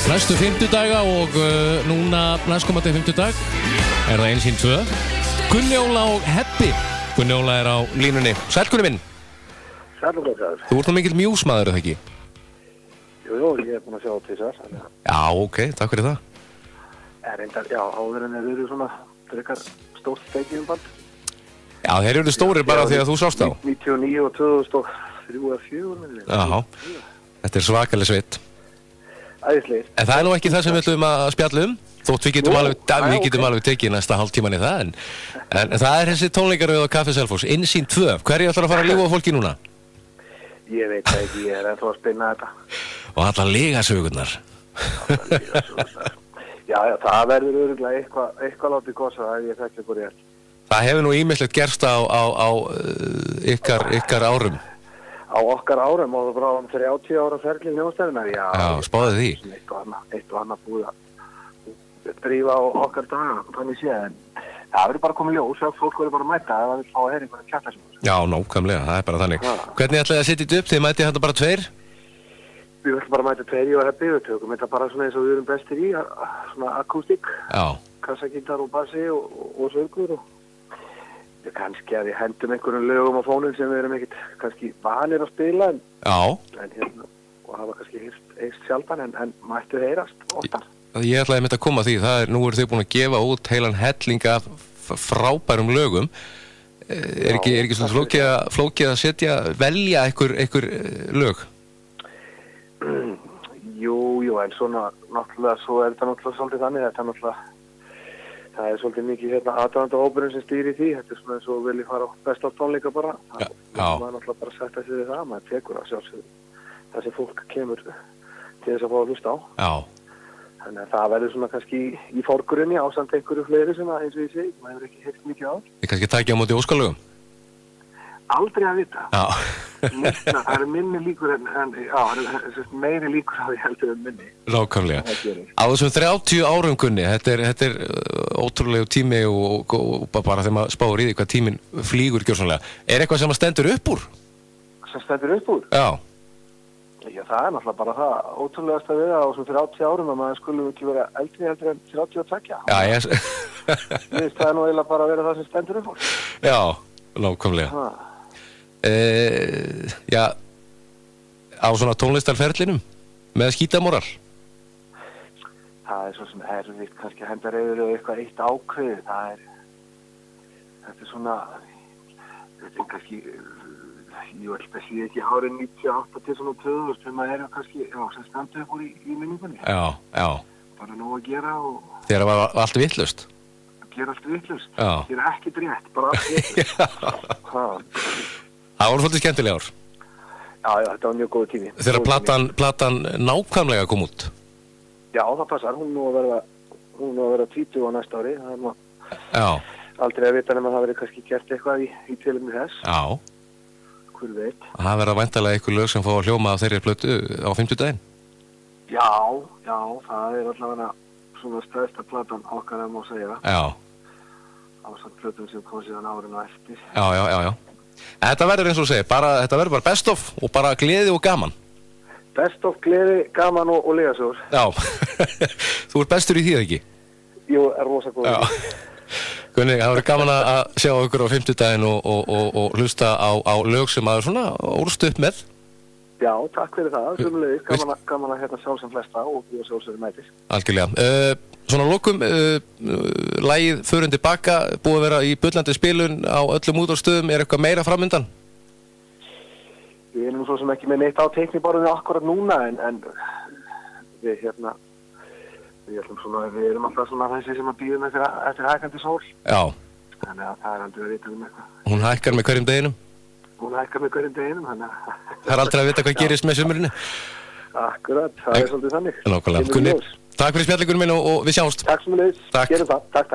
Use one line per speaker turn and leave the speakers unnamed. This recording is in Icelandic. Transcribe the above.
Næstu fimmtudaga og núna næstkomandi fimmtudag það 1-2 Gunni Óla og Heppi. Gunni Óla á línunni. Sæll Gunni minn.
Sæll og blessaður.
Þú ert nú mikill mjúsmaður, eða ekki?
Jú, ég búinn að sjá tvisvar.
Já, ok, takk fyrir það.
Reyndar, já, áður en þeir eru svona frekar stórt steikjumfald.
Já, þeir eru stórir bara því að þú sást á.
99 og 2003 og 2004.
Já, þetta svakaleg sveit.
Æðislegir.
En það nú ekki það sem við ætlum að spjalla þótt við getum alveg tekið næsta hálftíman í það, en það þessi tónleikaröð á Kaffi Selfoss, Innsýn 2. Hverju ætlar að fara að lífa á fólki núna?
Ég veit það ekki, ég ennþá að spinna þetta.
Og allar lygasögurnar.
Já, það verður örugglega eitthvað látið kossa, það ég þekki ykkur rétt.
Það hefur nú ýmislegt gerst á ykkar árum.
Á okkar árum og það bara 30 ára ferli hljómsveitarnar, já.
Já, spáðu því.
Eitt og annað búið að drífa á okkar daga, þannig séð, en það verður bara komið ljós, fólk verður bara að mæta, það vil fá að heyra einhverja kjaftasögur. Já,
nákvæmlega, það bara þannig. Hvernig ætlaði að setja þetta upp? Þið mætið þetta bara 2?
Við ætlum bara að mæta 2 og Heppi, við tökum þetta bara svona eins og við erum bestir í, svona akústík, kassagítar og bassi og söngur og kannski að við hendum einhverjum lögum á fónum sem við erum ekkert kannski vanir að spila en hérna, og hafa kannski heyrst sjaldan en mættu heyrast oftar.
Ég ætlaði að koma því, nú eru þau búin að gefa út heilan helling af frábærum lögum. Er ekki svona flókið að velja einhver lög?
Jú, en svona náttúrulega, svo er þetta náttúrulega svolítið þannig, þetta náttúrulega það svolítið mikið aðdáðanda hópurinn sem stýrir því, þetta svona eins og vilji fara á besta tónleika bara, maður náttúrulega bara setja sig við það, maður tekur að sjálfsögðu það sem fólk kemur til þess að fá að hlusta á. Já. Þannig að það verður svona kannski í forgrunni ásamt einhverju fleiri sem eins og ég segi, maður hefur ekki heyrt mikið á.
Þið kannski takja á móti óskalögum?
Aldrei að vita.
Já.
Það eru minni líkur meiri líkur á því heldur en minni.
Nákvæmlega. Á þessum 30 árum Gunni, þetta er ótrúlegu tími og bara þegar maður spáir í því hvað tíminn flýgur gjörsamlega. Er eitthvað sem stendur upp úr?
Sem stendur upp úr?
Já.
Já, það er náttúrulega bara það ótrúlegast að við á þessum 30 árum að maður skulle ekki vera eldri heldur en 32.
Já, ég...
Það er nú eiginlega bara að vera það sem stendur upp úr.
Já, nákvæmlega. Já, á svona tónlistarferlinum með skítamóral?
Það er svo sem erfitt kannski að henda reyður eða eitthvað eitt ákveð. Þetta er svona, þetta er kannski, ég vil þessi ekki árið 98 til svona 2000 sem maður er kannski, sem stendur upp úr í minningunni.
Já.
Bara nóg að gera og...
Þegar það var allt vitlaust?
Gera allt vitlaust. Gera ekkert rétt, bara allt vitlaust.
Það voru svolítið skemmtilega ár.
Já, þetta var mjög góð tími.
Þegar platan nákvæmlega kom út?
Já, það passar. Hún nú að vera 20 á næsta ári. Það er aldrei að vita nema það verið kannski gert eitthvað í tilefni þess.
Já.
Hver veit.
Það verða væntanlega einhver lög sem fá að hljóma af þeirri plötu á 50-daginn? Já,
það er allavega svona stærsta platan okkar að má segja.
Já.
Á svona plötum sem kom síðan árinu eftir.
Já. En þetta verður eins og segir, þetta verður bara best of og bara gleði og gaman.
Best of, gleði, gaman og lygasögur.
Já, þú ert bestur í því ekki?
Jú, er rosa góð.
Gunni, það verður gaman að sjá ykkur á 50-daginn og hlusta á lög sem maður svona ólst upp með.
Já, takk fyrir það, sömulegis, gaman að hérna sjálf sem flesta og við sjálfsögum mætis.
Algjörlega. Svona lokum, lagið Förum tilbaka, búið að vera í bullandi spilun á öllum útvarpsstöðum, er eitthvað meira framundan?
Við erum svo sem ekki með neitt á teikniborðinu akkurat núna, en við ætlum svona, við erum alltaf svona þessi sem að bíðum eftir hækkandi sól. Já. Þannig að það er aldrei að vita eitthvað.
Hún hækkar með hverjum deginum?
Hún hækkar með hverjum deginum, þannig að...
Það er aldrei að vita hvað gerist með sumrinu?
Akkurat, það er svolítið þannig.
Nákvæmlega. Gunni, takk fyrir spjallingunum minn og við sjáumst.
Takk sem við leiðis. Gerum það. Takk.